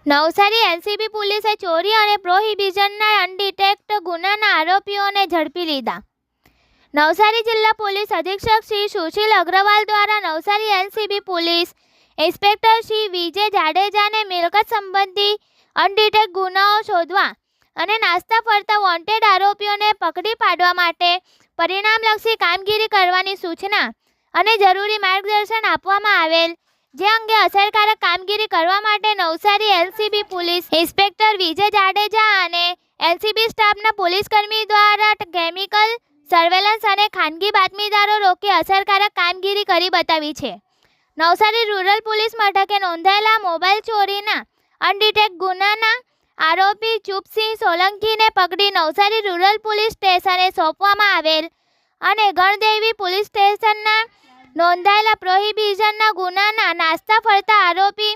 Navsari LCB પોલીસે ચોરી અને પ્રોહિબિશનના અનડિટેક્ટ ગુનાના આરોપીઓને ઝડપી લીધા. નવસારી જિલ્લા પોલીસ અધિક્ષક શ્રી સુશીલ અગ્રવાલ દ્વારા Navsari LCB police inspector Shri Vijay જાડેજાને મિલકત સંબંધી અનડિટેક્ટ ગુનાઓ શોધવા અને નાસ્તા ફરતા વોન્ટેડ આરોપીઓને પકડી પાડવા માટે પરિણામલક્ષી કામગીરી કરવાની સૂચના અને જરૂરી માર્ગદર્શન આપવામાં આવેલ, જે અંગે અસરકારક કામગીરી કરવા માટે નવસારી એલસીબી પોલીસ ઇન્સ્પેક્ટર વિજય જાડેજા અને એલસીબી સ્ટાફના પોલીસકર્મી દ્વારા કેમિકલ સર્વેલન્સ અને ખાનગી બાતમીદારો રોકી અસરકારક કામગીરી કરી બતાવી છે. નવસારી રૂરલ પોલીસ મથકે નોંધાયેલા મોબાઈલ ચોરીના અનડિટેક્ટ ગુનાના આરોપી ચુપસિંહ સોલંકીને પકડી નવસારી રૂરલ પોલીસ સ્ટેશને સોંપવામાં આવેલ અને ગણદેવી પોલીસ સ્ટેશનના નોંધાયેલા પ્રોહિબિશનના ગુનાના નાસ્તા ફરતા આરોપી